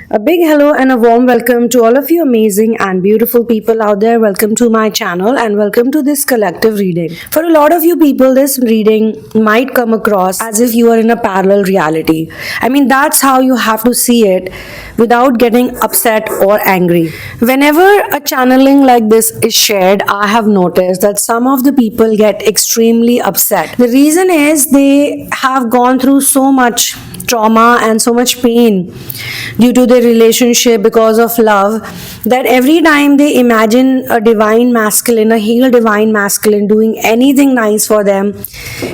A big hello and a warm welcome to all of you amazing and beautiful people out there. Welcome to my channel and welcome to this collective reading. For a lot of you people, this reading might come across as if you are in a parallel reality. That's how you have to see it without getting upset or angry. Whenever a channeling like this is shared, I have noticed that some of the people get extremely upset. The reason is they have gone through so much trauma and so much pain due to their relationship because of love that every time they imagine a divine masculine, a healed divine masculine doing anything nice for them,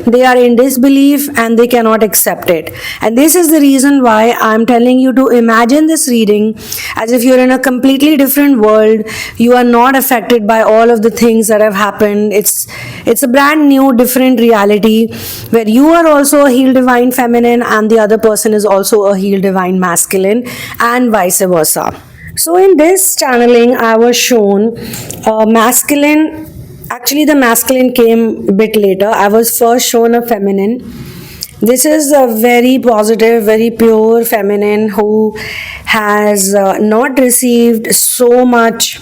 they are in disbelief and they cannot accept it. And this is the reason why I'm telling you to imagine this reading as if you're in a completely different world. You are not affected by all of the things that have happened. It's a brand new different reality where you are also a healed divine feminine and the other person is also a healed divine masculine and vice versa. So in this channeling I was shown masculine. Actually the masculine came a bit later. I was first shown a feminine. This is a very positive, very pure feminine who has not received so much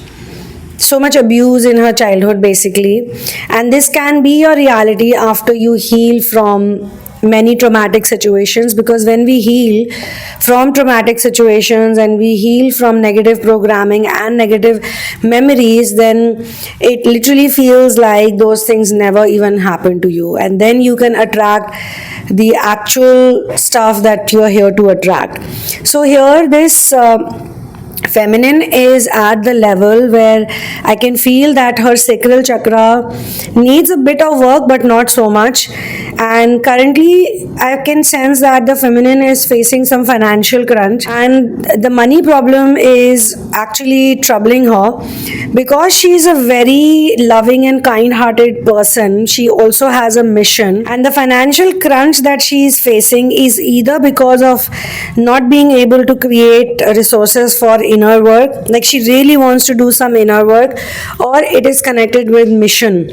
abuse in her childhood basically, and this can be your reality after you heal from many traumatic situations, because when we heal from traumatic situations and we heal from negative programming and negative memories, then it literally feels like those things never even happened to you, and then you can attract the actual stuff that you're here to attract. So here this feminine is at the level where I can feel that her sacral chakra needs a bit of work but not so much, and currently I can sense that the feminine is facing some financial crunch and the money problem is actually troubling her because she is a very loving and kind-hearted person. She also has a mission, and the financial crunch that she is facing is either because of not being able to create resources for inner work, like she really wants to do some inner work, or it is connected with mission,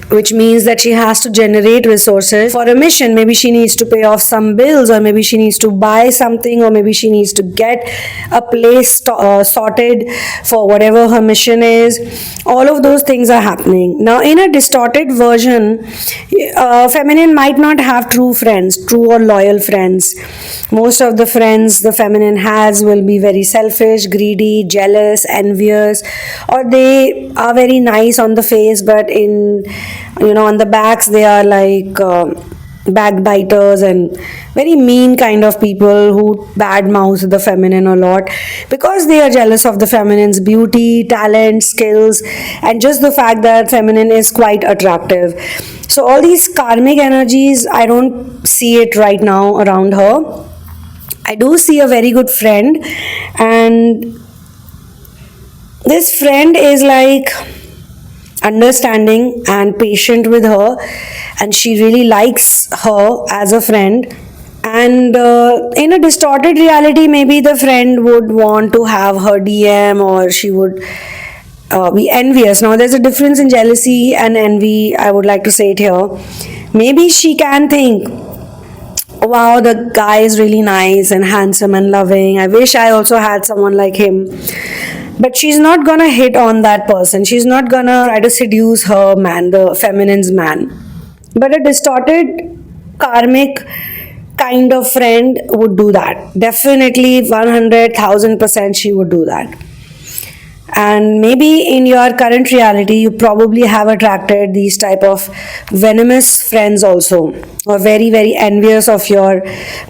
which means that she has to generate resources for a mission. Maybe she needs to pay off some bills, or maybe she needs to buy something, or maybe she needs to get a place sorted for whatever her mission is. All of those things are happening. Now, in a distorted version, feminine might not have true friends, true or loyal friends. Most of the friends the feminine has will be very selfish, greedy, jealous, envious, or they are very nice on the face, but on the backs they are like backbiters and very mean kind of people who badmouth the feminine a lot because they are jealous of the feminine's beauty, talent, skills, and just the fact that feminine is quite attractive. So all these karmic energies, I don't see it right now around her. I do see a very good friend, and this friend is like understanding and patient with her, and she really likes her as a friend. And in a distorted reality, maybe the friend would want to have her DM, or she would be envious. Now there's a difference in jealousy and envy. I would like to say it here. Maybe she can think, wow, the guy is really nice and handsome and loving, I wish I also had someone like him. But she's not gonna hit on that person. She's not gonna try to seduce her man, the feminine's man. But a distorted karmic kind of friend would do that. Definitely 100,000% she would do that. And maybe in your current reality you probably have attracted these type of venomous friends also, or very very envious of your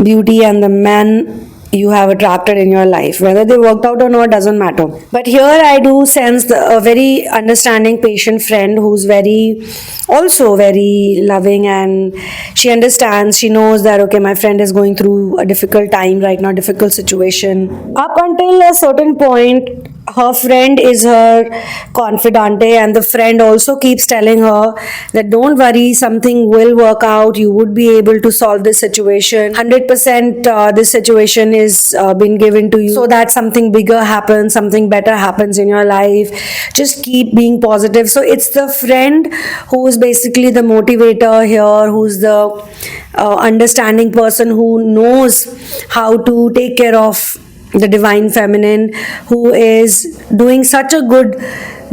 beauty and the man you have attracted in your life. Whether they worked out or not doesn't matter, but here I do sense a very understanding patient friend who's very also very loving, and she understands, she knows that okay, my friend is going through a difficult time right now, difficult situation. Up until a certain point her friend is her confidante, and the friend also keeps telling her that don't worry, something will work out, you would be able to solve this situation 100%. This situation is been given to you so that something bigger happens, something better happens in your life, just keep being positive. So it's the friend who is basically the motivator here, who's the understanding person who knows how to take care of the divine feminine, who is doing such a good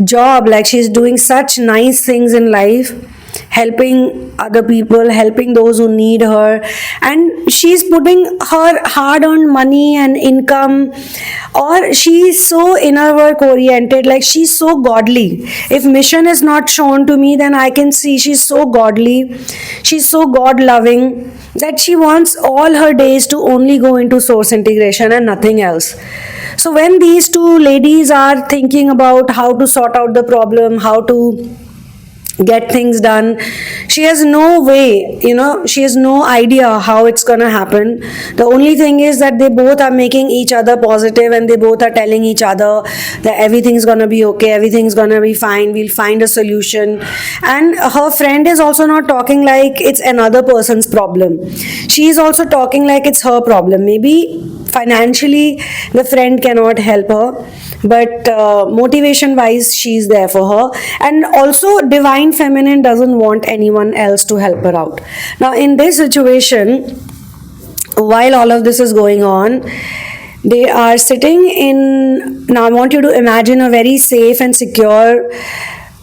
job, like she's doing such nice things in life, helping other people, helping those who need her, and she's putting her hard earned money and income, or she's so inner work oriented, like she's so godly. If mission is not shown to me, then I can see she's so godly, she's so god loving, that she wants all her days to only go into source integration and nothing else. So when these two ladies are thinking about how to sort out the problem, how to get things done, she has no way, she has no idea how it's gonna happen. The only thing is that they both are making each other positive, and they both are telling each other that everything's gonna be okay, everything's gonna be fine, we'll find a solution. And her friend is also not talking like it's another person's problem, she is also talking like it's her problem. Maybe financially the friend cannot help her, but motivation wise she's there for her. And also divine feminine doesn't want anyone else to help her out. Now in this situation, while all of this is going on, they are sitting in, now I want you to imagine a very safe and secure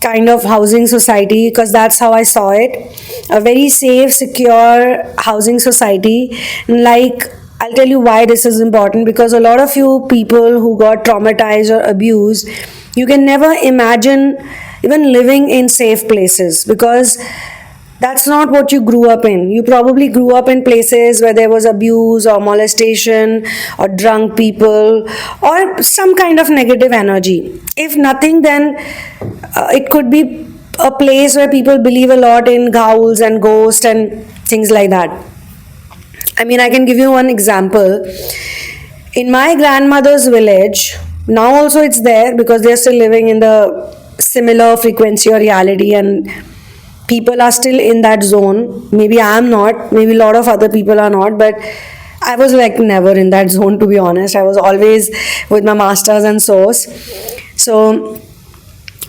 kind of housing society, because that's how I saw it. A very safe, secure housing society. Like, I'll tell you why this is important, because a lot of you people who got traumatized or abused, you can never imagine even living in safe places, because that's not what you grew up in. You probably grew up in places where there was abuse or molestation or drunk people or some kind of negative energy. If nothing, then it could be a place where people believe a lot in ghouls and ghosts and things like that. I mean, I can give you one example. In my grandmother's village, now also it's there because they're still living in the similar frequency or reality, and people are still in that zone. Maybe I'm not, maybe a lot of other people are not, but I was like never in that zone, to be honest. I was always with my masters and source. So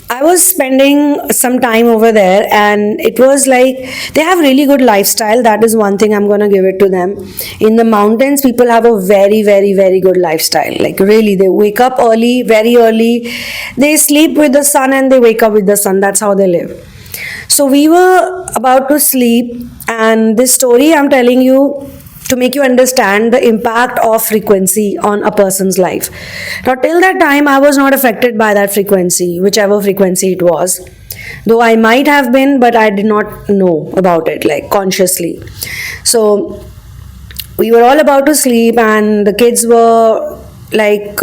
I was spending some time over there, and it was like they have really good lifestyle. That is one thing I'm going to give it to them. In the mountains, people have a very, very, very good lifestyle. Like really, they wake up early, very early. They sleep with the sun and they wake up with the sun. That's how they live. So we were about to sleep, and this story I'm telling you to make you understand the impact of frequency on a person's life. Now, till that time, I was not affected by that frequency, whichever frequency it was. Though I might have been, but I did not know about it, like consciously. So, we were all about to sleep, and the kids were like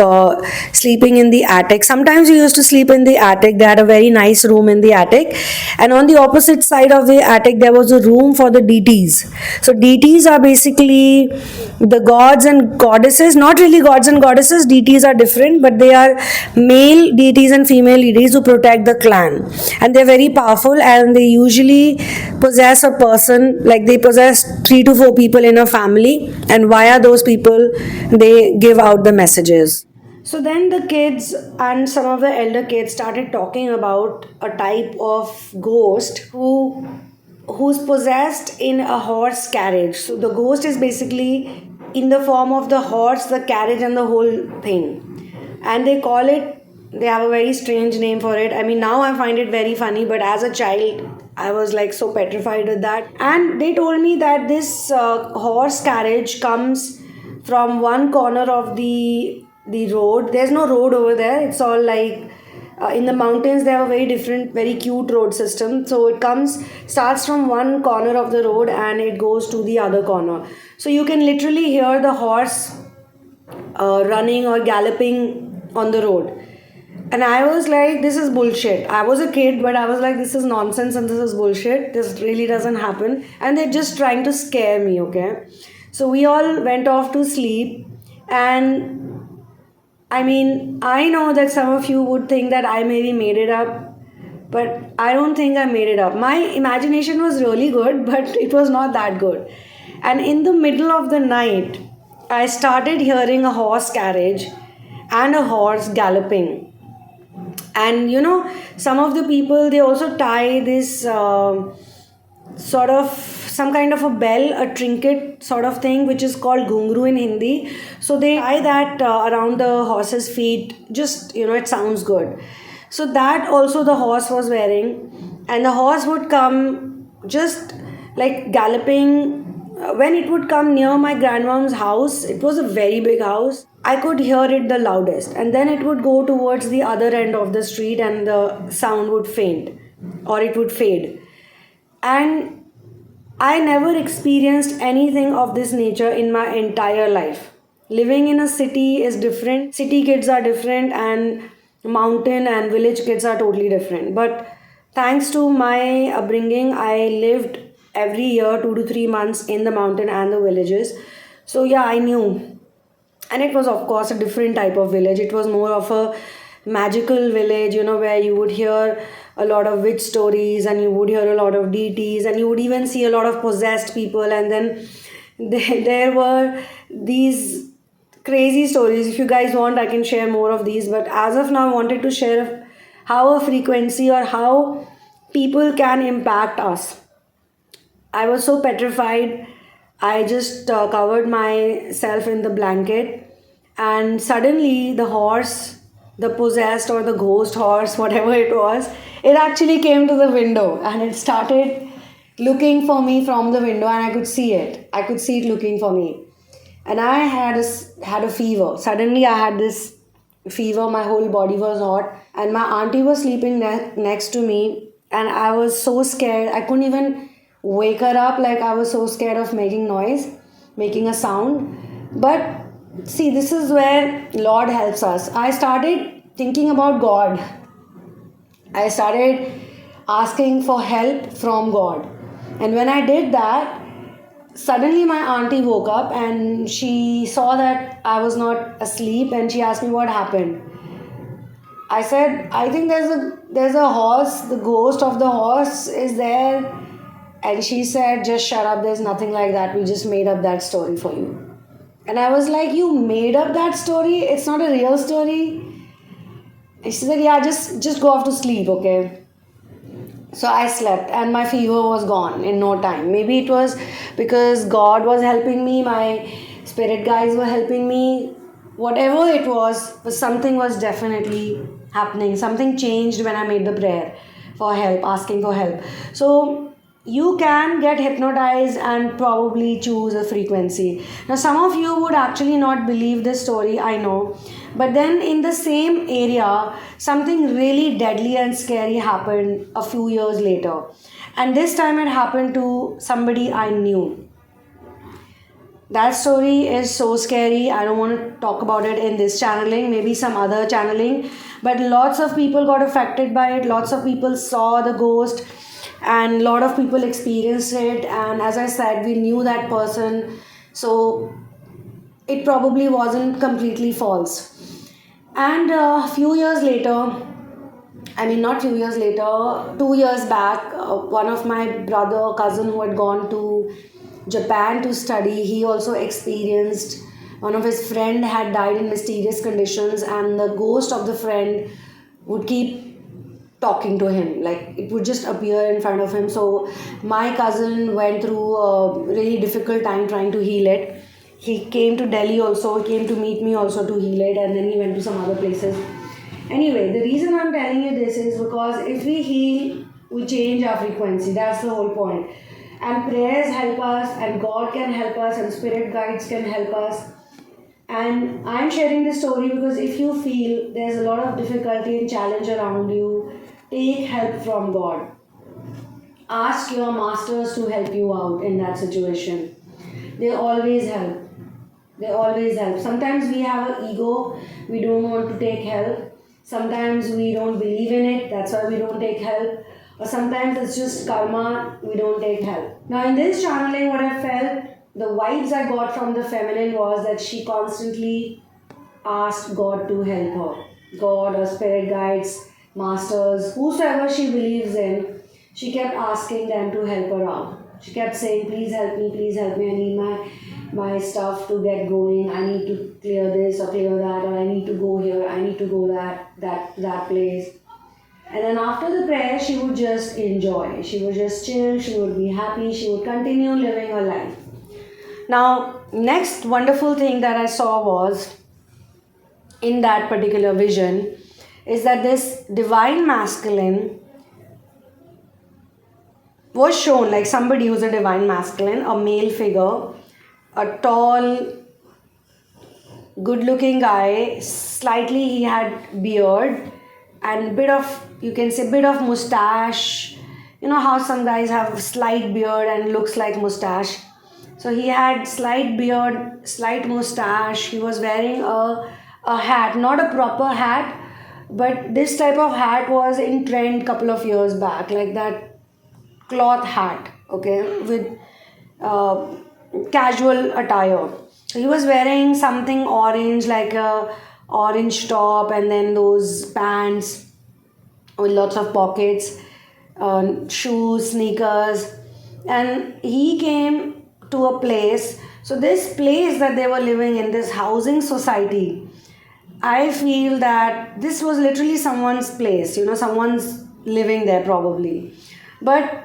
sleeping in the attic. Sometimes we used to sleep in the attic. They had a very nice room in the attic, and on the opposite side of the attic there was a room for the deities. So deities are basically the gods and goddesses, not really gods and goddesses. Deities are different, but they are male deities and female deities who protect the clan, and they're very powerful, and they usually possess a person, like they possess 3 to 4 people in a family, and via those people they give out the messages. So then the kids and some of the elder kids started talking about a type of ghost who's possessed in a horse carriage. So the ghost is basically in the form of the horse, the carriage, and the whole thing. And they call it, they have a very strange name for it. I mean, now I find it very funny, but as a child, I was like so petrified with that. And they told me that this horse carriage comes from one corner of the road. There's no road over there. It's all like in the mountains they have a very different, very cute road system. So it starts from one corner of the road and it goes to the other corner. So you can literally hear the horse running or galloping on the road. And I was like, this is bullshit. I was a kid, but I was like, this is nonsense and this is bullshit. This really doesn't happen. And they're just trying to scare me, okay? So we all went off to sleep, and I mean, I know that some of you would think that I maybe made it up, but I don't think I made it up. My imagination was really good, but it was not that good. And in the middle of the night, I started hearing a horse carriage and a horse galloping. And you know, some of the people, they also tie this sort of some kind of a bell, a trinket sort of thing, which is called ghungru in Hindi. So they tie that around the horse's feet. Just, it sounds good. So that also the horse was wearing, and the horse would come just like galloping. When it would come near my grandmom's house, it was a very big house. I could hear it the loudest, and then it would go towards the other end of the street, and the sound would faint or it would fade. And I never experienced anything of this nature in my entire life. Living in a city is different. City kids are different, and mountain and village kids are totally different. But thanks to my upbringing, I lived every year 2 to 3 months in the mountain and the villages. So, yeah, I knew. And it was, of course, a different type of village. It was more of a magical village, where you would hear a lot of witch stories, and you would hear a lot of deities, and you would even see a lot of possessed people. And then there were these crazy stories. If you guys want, I can share more of these, but as of now, I wanted to share how a frequency or how people can impact us. I was so petrified. I just covered myself in the blanket, and suddenly the horse, the possessed or the ghost horse, whatever it was, it actually came to the window, and it started looking for me from the window, and I could see it. I could see it looking for me. And I had a fever. Suddenly I had this fever. My whole body was hot, and my auntie was sleeping next to me, and I was so scared. I couldn't even wake her up. Like, I was so scared of making noise, making a sound. But see, this is where Lord helps us. I started thinking about God. I started asking for help from God. And when I did that, suddenly my auntie woke up, and she saw that I was not asleep, and she asked me what happened. I said, I think there's a horse, the ghost of the horse is there. And she said, just shut up, there's nothing like that. We just made up that story for you. And I was like, you made up that story? It's not a real story? And she said, yeah, just go off to sleep, okay? So I slept, and my fever was gone in no time. Maybe it was because God was helping me, my spirit guides were helping me. Whatever it was, but something was definitely happening. Something changed when I made the prayer for help, asking for help. So you can get hypnotized and probably choose a frequency. Now, some of you would actually not believe this story, I know. But then in the same area, something really deadly and scary happened a few years later. And this time it happened to somebody I knew. That story is so scary. I don't want to talk about it in this channeling, maybe some other channeling. But lots of people got affected by it. Lots of people saw the ghost, and a lot of people experienced it. And as I said, we knew that person. So it probably wasn't completely false. And a few years later, I mean, not few years later, 2 years back, one of my brother, cousin who had gone to Japan to study, he also experienced one of his friend had died in mysterious conditions, and the ghost of the friend would keep talking to him, like it would just appear in front of him. So my cousin went through a really difficult time trying to heal it. He came to Delhi also, he came to meet me also to heal it, and then he went to some other places. Anyway, the reason I'm telling you this is because if we heal, we change our frequency. That's the whole point. And prayers help us, and God can help us, and spirit guides can help us. And I'm sharing this story because if you feel there's a lot of difficulty and challenge around you, take help from God. Ask your masters to help you out in that situation. They always help. They always help. Sometimes we have an ego, we don't want to take help. Sometimes we don't believe in it, that's why we don't take help. Or sometimes it's just karma, we don't take help. Now, in this channeling, what I felt, the vibes I got from the feminine was that she constantly asked God to help her. God or spirit guides, masters, whosoever she believes in, she kept asking them to help her out. She kept saying, please help me, I need my stuff to get going, I need to clear this or clear that, or I need to go here, I need to go that place. And then after the prayer, she would just enjoy. She would just chill, she would be happy, she would continue living her life. Now, next wonderful thing that I saw was in that particular vision is that this divine masculine was shown like somebody who's a divine masculine, a male figure, a tall, good looking guy, slightly he had beard and bit of, you can say, bit of mustache. You know how some guys have slight beard and looks like mustache. So he had slight beard, slight mustache. He was wearing a hat, not a proper hat, but this type of hat was in trend couple of years back, like that cloth hat, okay, with casual attire. So he was wearing something orange, like a orange top, and then those pants with lots of pockets, shoes, sneakers, and he came to a place. So this place that they were living in, this housing society, I feel that this was literally someone's place. You know, someone's living there probably, but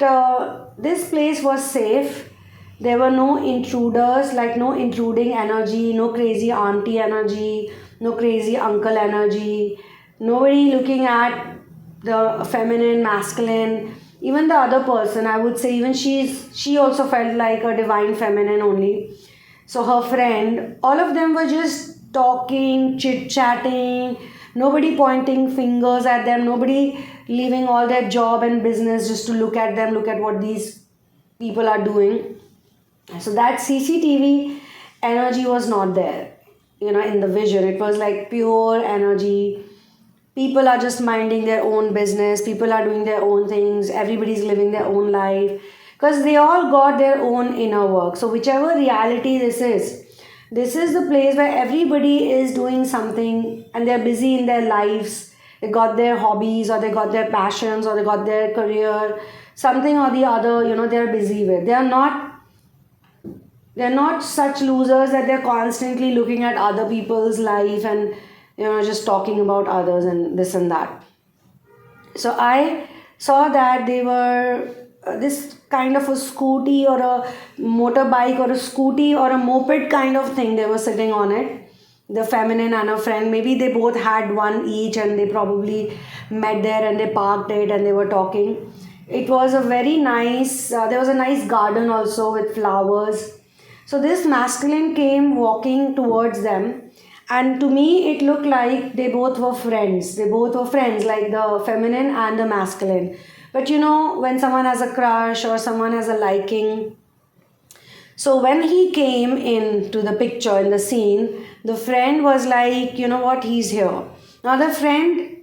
this place was safe. There were no intruders, like no intruding energy, no crazy auntie energy, no crazy uncle energy, nobody looking at the feminine, masculine, even the other person. I would say even she also felt like a divine feminine only. So her friend, all of them were just talking, chit chatting, nobody pointing fingers at them, nobody leaving all their job and business just to look at them, look at what these people are doing. So that CCTV energy was not there, you know, in the vision. It was like pure energy. People are just minding their own business, people are doing their own things, everybody's living their own life because they all got their own inner work. So whichever reality this is the place where everybody is doing something and they're busy in their lives. They got their hobbies, or they got their passions, or they got their career, something or the other, you know, they're busy with. They're not such losers that they're constantly looking at other people's life and, you know, just talking about others and this and that. So I saw that they were this kind of a scooty or a motorbike or a scooty or a moped kind of thing. They were sitting on it, the feminine and a friend. Maybe they both had one each and they probably met there and they parked it and they were talking. It was a very nice, there was a nice garden also with flowers. So this masculine came walking towards them, and to me it looked like they both were friends. They both were friends, like the feminine and the masculine. But you know, when someone has a crush or someone has a liking. So when he came into the picture, in the scene, the friend was like, you know what, he's here. Now the friend,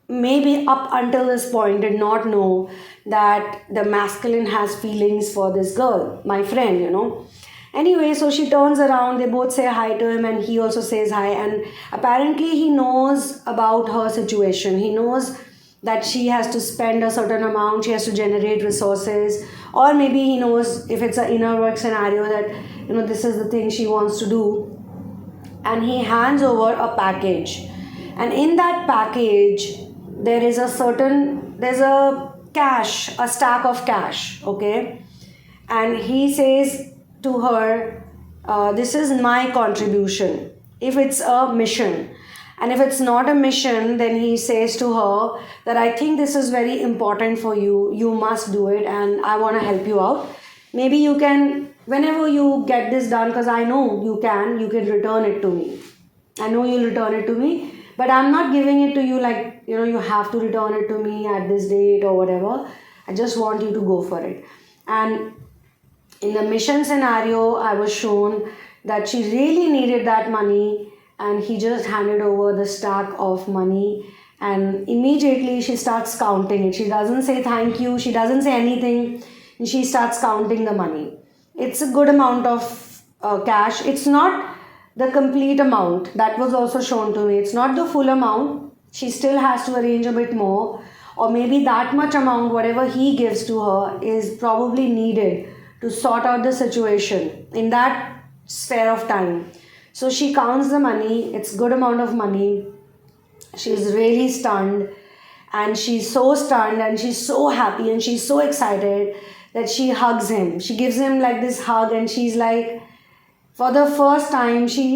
maybe up until this point, did not know that the masculine has feelings for this girl, my friend, you know. Anyway, so she turns around, they both say hi to him and he also says hi, and apparently he knows about her situation. He knows that she has to spend a certain amount, she has to generate resources, or maybe he knows, if it's an inner work scenario, that, you know, this is the thing she wants to do. And he hands over a package, and in that package there's a cash, a stack of cash, okay. And he says to her, this is my contribution, if it's a mission. And if it's not a mission, then he says to her that I think this is very important for you, you must do it, and I want to help you out. Maybe you can, whenever you get this done, because I know you can return it to me. I know you'll return it to me, but I'm not giving it to you like, you know, you have to return it to me at this date or whatever. I just want you to go for it. And in the mission scenario, I was shown that she really needed that money, and he just handed over the stack of money, and immediately she starts counting it. She doesn't say thank you, she doesn't say anything, and she starts counting the money. It's a good amount of cash. It's not the complete amount, that was also shown to me. It's not the full amount. She still has to arrange a bit more, or maybe that much amount, whatever he gives to her, is probably needed to sort out the situation in that sphere of time. So she counts the money, it's good amount of money. She's really stunned, and she's so stunned and she's so happy and she's so excited that she hugs him. She gives him like this hug, and she's like, for the first time, she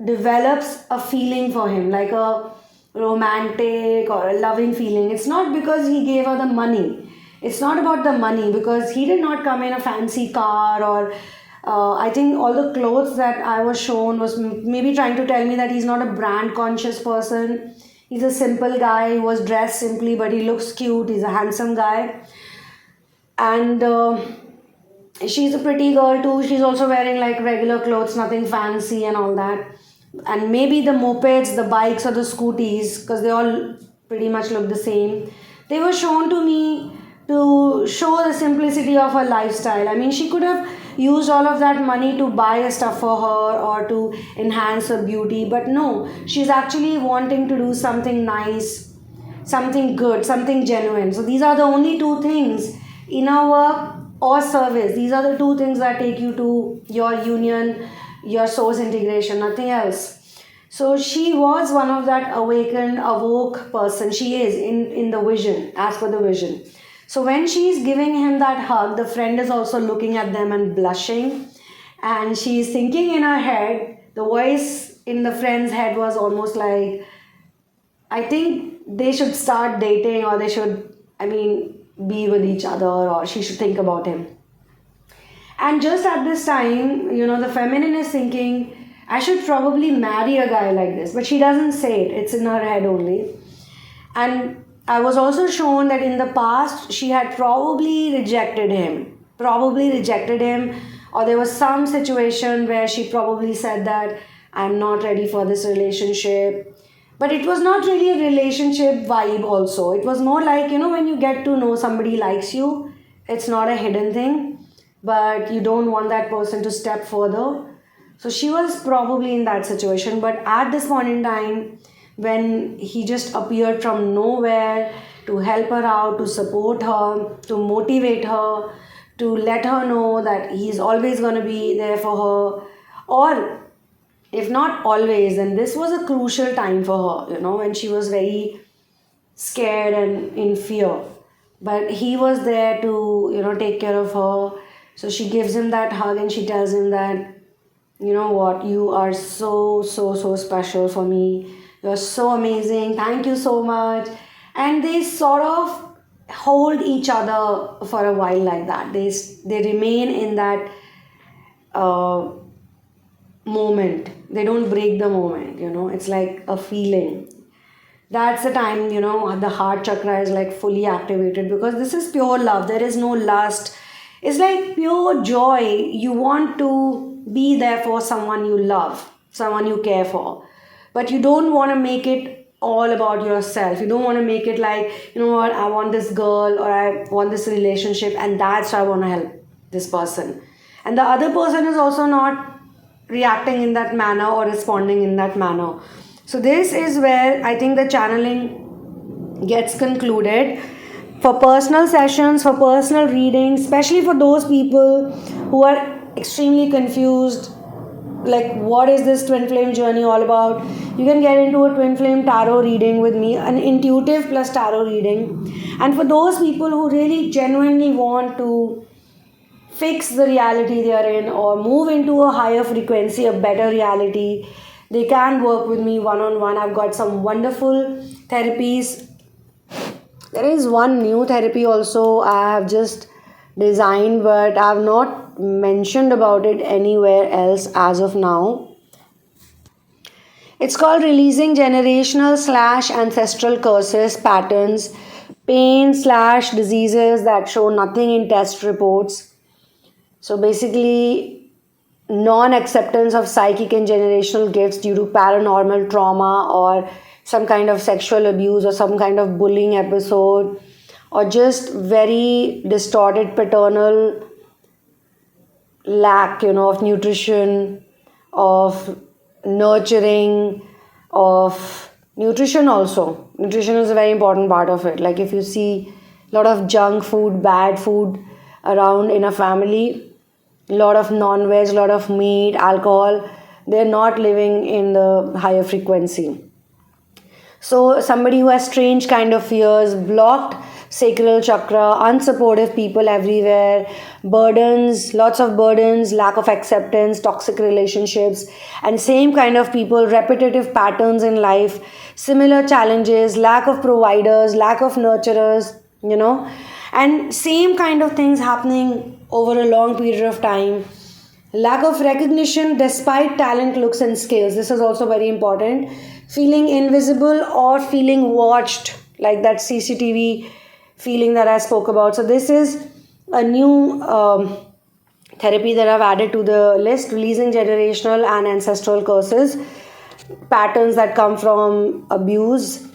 develops a feeling for him, like a romantic or a loving feeling. It's not because he gave her the money. It's not about the money, because he did not come in a fancy car, or I think all the clothes that I was shown was maybe trying to tell me that he's not a brand conscious person. He's a simple guy who was dressed simply, but he looks cute. He's a handsome guy. And she's a pretty girl too. She's also wearing like regular clothes, nothing fancy and all that. And maybe the mopeds, the bikes, or the scooties, because they all pretty much look the same, they were shown to me to show the simplicity of her lifestyle. I mean, she could have used all of that money to buy a stuff for her or to enhance her beauty, but no, she's actually wanting to do something nice, something good, something genuine. So these are the only two things: inner work or service. These are the two things that take you to your union, your source integration, nothing else. So she was one of that awakened, awoke person. She is in the vision, as per the vision. So when she's giving him that hug, the friend is also looking at them and blushing. And she's thinking in her head, the voice in the friend's head was almost like, I think they should start dating, or they should, be with each other, or she should think about him. And just at this time, the feminine is thinking, I should probably marry a guy like this. But she doesn't say it, it's in her head only. And I was also shown that in the past, she had probably rejected him, or there was some situation where she probably said that I'm not ready for this relationship. But it was not really a relationship vibe also. It was more like, when you get to know somebody likes you, it's not a hidden thing, but you don't want that person to step further. So she was probably in that situation. But at this point in time, when he just appeared from nowhere to help her out, to support her, to motivate her, to let her know that he's always going to be there for her, or if not always, then this was a crucial time for her, when she was very scared and in fear. But he was there to, take care of her. So she gives him that hug and she tells him that, you know what, you are so, so, so special for me. You're so amazing. Thank you so much. And they sort of hold each other for a while like that. They remain in that moment. They don't break the moment, It's like a feeling. That's the time, the heart chakra is like fully activated, because this is pure love. There is no lust. It's like pure joy. You want to be there for someone you love, someone you care for. But you don't want to make it all about yourself. You don't want to make it like, what, I want this girl, or I want this relationship, and that's why I want to help this person. And the other person is also not reacting in that manner or responding in that manner. So this is where I think the channeling gets concluded. For personal sessions, for personal readings, especially for those people who are extremely confused, like what is this twin flame journey all about, you can get into a twin flame tarot reading with me, an intuitive plus tarot reading. And for those people who really genuinely want to fix the reality they are in, or move into a higher frequency, a better reality, they can work with me one-on-one. I've got some wonderful therapies. There is one new therapy also I have just designed, but I have not mentioned about it anywhere else as of now. It's called Releasing Generational / Ancestral Curses, Patterns, Pain / Diseases that show nothing in test reports. So basically, non-acceptance of psychic and generational gifts due to paranormal trauma, or some kind of sexual abuse, or some kind of bullying episode, or just very distorted paternal lack, of nutrition, of nurturing, of nutrition also. Nutrition is a very important part of it. Like if you see a lot of junk food, bad food around in a family, a lot of non-veg, a lot of meat, alcohol, they're not living in the higher frequency. So somebody who has strange kind of fears, blocked sacral chakra, unsupportive people everywhere, burdens, lots of burdens, lack of acceptance, toxic relationships, and same kind of people, repetitive patterns in life, similar challenges, lack of providers, lack of nurturers, and same kind of things happening over a long period of time. Lack of recognition despite talent, looks, and skills. This is also very important. Feeling invisible or feeling watched, like that CCTV feeling that I spoke about. So, this is a new therapy that I've added to the list, releasing generational and ancestral curses, patterns that come from abuse.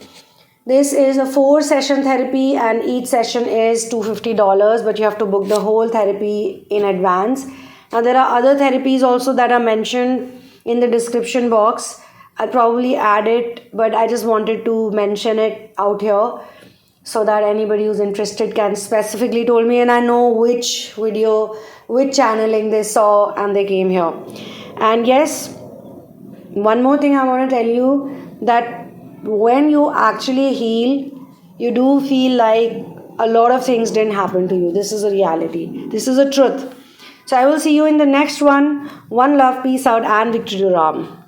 This is a 4-session therapy, and each session is $250, but you have to book the whole therapy in advance. Now, there are other therapies also that are mentioned in the description box. I'll probably add it, but I just wanted to mention it out here so that anybody who's interested can specifically told me, and I know which video, which channeling they saw, and they came here. And yes, one more thing I want to tell you, that when you actually heal, you do feel like a lot of things didn't happen to you. This is a reality. This is a truth. So I will see you in the next one. One love, peace out, and Victory to Ram.